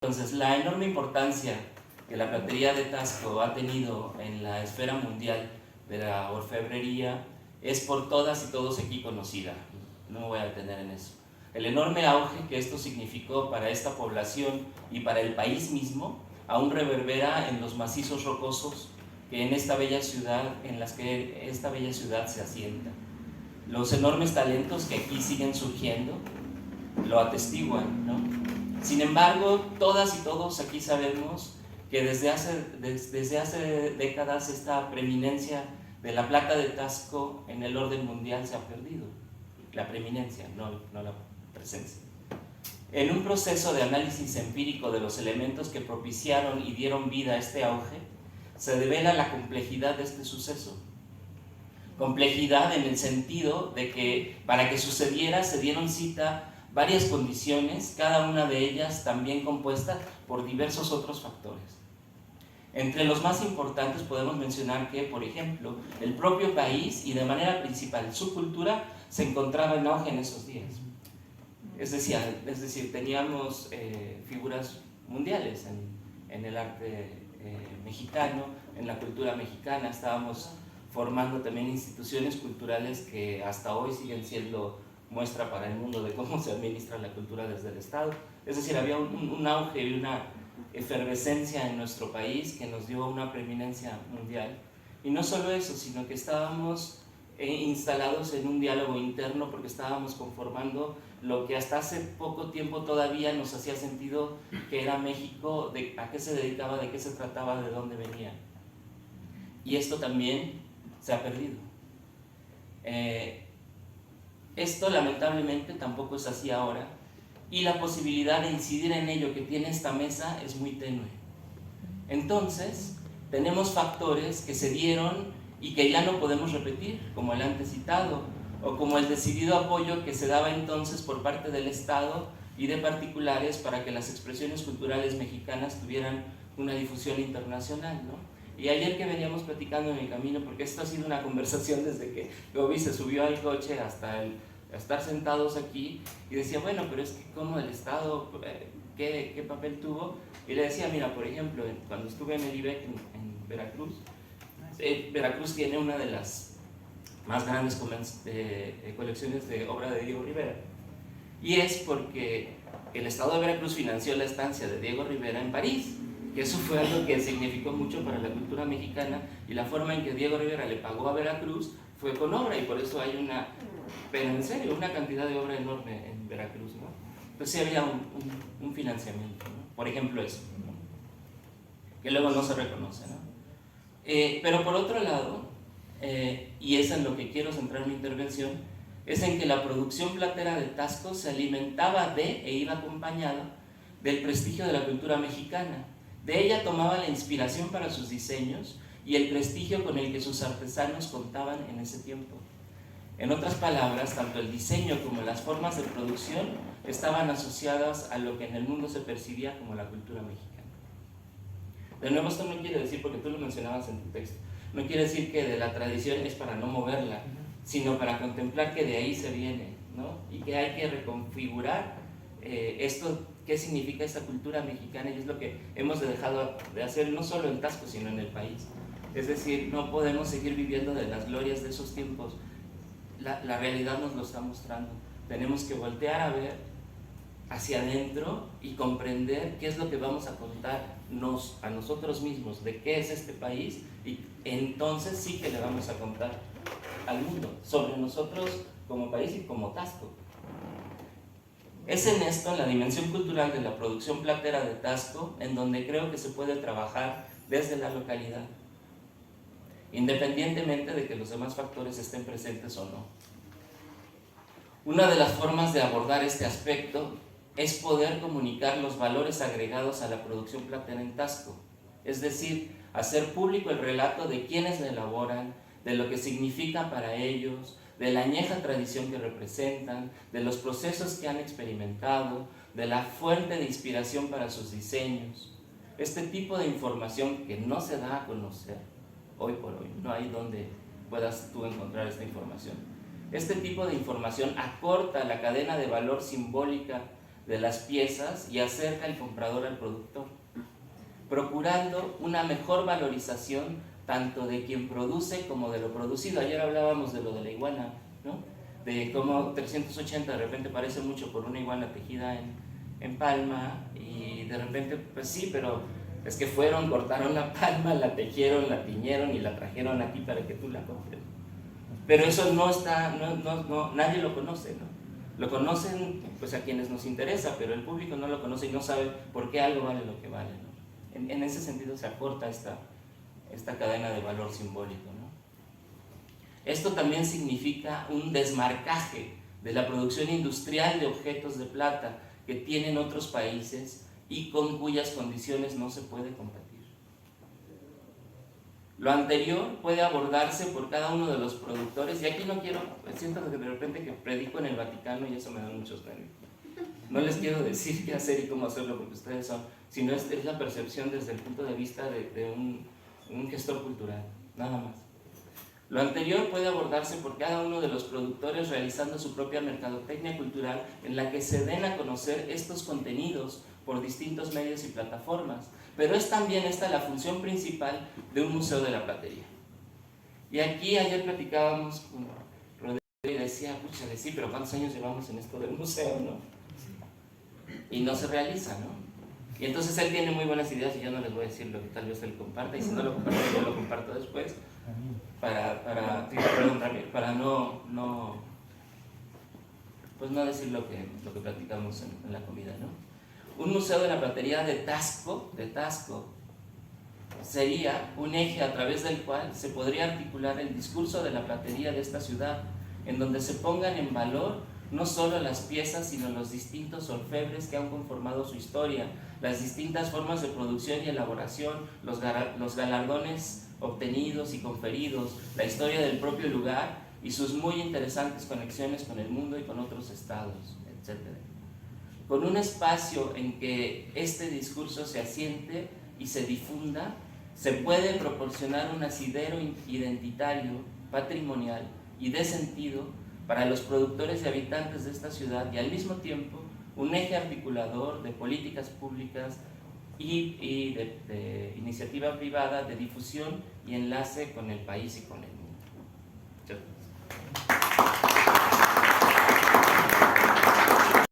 Entonces, la enorme importancia que la platería de Taxco ha tenido en la esfera mundial de la orfebrería es por todas y todos aquí conocida. No me voy a detener en eso. El enorme auge que esto significó para esta población y para el país mismo aún reverbera en los macizos rocosos que en esta bella ciudad, en las que esta bella ciudad se asienta. Los enormes talentos que aquí siguen surgiendo lo atestiguan, ¿no? Sin embargo, todas y todos aquí sabemos que desde hace décadas esta preeminencia de la plata de Taxco en el orden mundial se ha perdido. La preeminencia, no la presencia. En un proceso de análisis empírico de los elementos que propiciaron y dieron vida a este auge, se devela la complejidad de este suceso. Complejidad en el sentido de que para que sucediera se dieron cita varias condiciones, cada una de ellas también compuesta por diversos otros factores. Entre los más importantes podemos mencionar que, por ejemplo, el propio país y de manera principal su cultura se encontraba en auge en esos días. Es decir, teníamos figuras mundiales en el arte mexicano, en la cultura mexicana, estábamos formando también instituciones culturales que hasta hoy siguen siendo muestra para el mundo de cómo se administra la cultura desde el Estado. Es decir, había un auge y una efervescencia en nuestro país que nos dio una preeminencia mundial. Y no solo eso, sino que estábamos instalados en un diálogo interno porque estábamos conformando lo que hasta hace poco tiempo todavía nos hacía sentido que era México, de a qué se dedicaba, de qué se trataba, de dónde venía. Y esto también se ha perdido. Esto lamentablemente tampoco es así ahora, y la posibilidad de incidir en ello que tiene esta mesa es muy tenue. Entonces, tenemos factores que se dieron y que ya no podemos repetir, como el antes citado, o como el decidido apoyo que se daba entonces por parte del Estado y de particulares para que las expresiones culturales mexicanas tuvieran una difusión internacional, ¿no? Y ayer que veníamos platicando en el camino, porque esto ha sido una conversación desde que Gobi se subió al coche hasta estar sentados aquí, y decía, bueno, pero es que ¿cómo el Estado, qué papel tuvo? Y le decía, mira, por ejemplo, cuando estuve en el IBEC en Veracruz, Veracruz tiene una de las más grandes colecciones de obra de Diego Rivera, y es porque el Estado de Veracruz financió la estancia de Diego Rivera en París, que eso fue algo que significó mucho para la cultura mexicana, y la forma en que Diego Rivera le pagó a Veracruz fue con obra, y por eso hay pero en serio, una cantidad de obra enorme en Veracruz, ¿no? Entonces sí había un financiamiento, ¿no? Por ejemplo eso, ¿no? Que luego no se reconoce, ¿no? Pero por otro lado, y es en lo que quiero centrar mi intervención, es en que la producción platera de Taxco se alimentaba de e iba acompañada del prestigio de la cultura mexicana. De ella tomaba la inspiración para sus diseños y el prestigio con el que sus artesanos contaban en ese tiempo. En otras palabras, tanto el diseño como las formas de producción estaban asociadas a lo que en el mundo se percibía como la cultura mexicana. De nuevo, esto no quiere decir, porque tú lo mencionabas en tu texto, no quiere decir que de la tradición es para no moverla, sino para contemplar que de ahí se viene, ¿no? Y que hay que reconfigurar esto, qué significa esta cultura mexicana, y es lo que hemos dejado de hacer no solo en Taxco, sino en el país. Es decir, no podemos seguir viviendo de las glorias de esos tiempos. La realidad nos lo está mostrando. Tenemos que voltear a ver hacia adentro y comprender qué es lo que vamos a contarnos a nosotros mismos, de qué es este país, y entonces sí que le vamos a contar al mundo sobre nosotros como país y como Taxco. Es en esto, en la dimensión cultural de la producción platera de Taxco, en donde creo que se puede trabajar desde la localidad, independientemente de que los demás factores estén presentes o no. Una de las formas de abordar este aspecto es poder comunicar los valores agregados a la producción platera en Taxco, es decir, hacer público el relato de quienes la elaboran, de lo que significa para ellos, de la añeja tradición que representan, de los procesos que han experimentado, de la fuente de inspiración para sus diseños. Este tipo de información que no se da a conocer hoy por hoy, no hay donde puedas tú encontrar esta información. Este tipo de información acorta la cadena de valor simbólica de las piezas y acerca el comprador al productor, procurando una mejor valorización tanto de quien produce como de lo producido. Ayer hablábamos de lo de la iguana, ¿no? De cómo 380 de repente parece mucho por una iguana tejida en palma, y de repente, pues sí, pero es que fueron, cortaron la palma, la tejieron, la tiñeron y la trajeron aquí para que tú la compres. Pero eso no está, nadie lo conoce, ¿no? Lo conocen pues a quienes nos interesa, pero el público no lo conoce y no sabe por qué algo vale lo que vale, ¿no? En ese sentido se acorta esta cadena de valor simbólico, ¿no? Esto también significa un desmarcaje de la producción industrial de objetos de plata que tienen otros países y con cuyas condiciones no se puede competir. Lo anterior puede abordarse por cada uno de los productores, y aquí no quiero, siento que de repente que predico en el Vaticano y eso me da muchos nervios. No les quiero decir qué hacer y cómo hacerlo porque ustedes son, sino es la percepción desde el punto de vista de un gestor cultural, nada más. Lo anterior puede abordarse por cada uno de los productores realizando su propia mercadotecnia cultural en la que se den a conocer estos contenidos por distintos medios y plataformas, pero es también esta la función principal de un museo de la platería. Y aquí ayer platicábamos con Rodrigo y decía, pucha, sí, pero ¿cuántos años llevamos en esto del museo, no? Y no se realiza, ¿no? Y entonces él tiene muy buenas ideas y yo no les voy a decir lo que tal vez él comparta, y si no lo comparte yo lo comparto después, para no decir lo que platicamos en la comida, ¿no? Un museo de la platería de Taxco sería un eje a través del cual se podría articular el discurso de la platería de esta ciudad, en donde se pongan en valor no solo las piezas, sino los distintos orfebres que han conformado su historia, las distintas formas de producción y elaboración, los galardones obtenidos y conferidos, la historia del propio lugar y sus muy interesantes conexiones con el mundo y con otros estados, etc. Con un espacio en que este discurso se asiente y se difunda, se puede proporcionar un asidero identitario, patrimonial y de sentido para los productores y habitantes de esta ciudad, y al mismo tiempo un eje articulador de políticas públicas y de iniciativa privada de difusión y enlace con el país y con el mundo.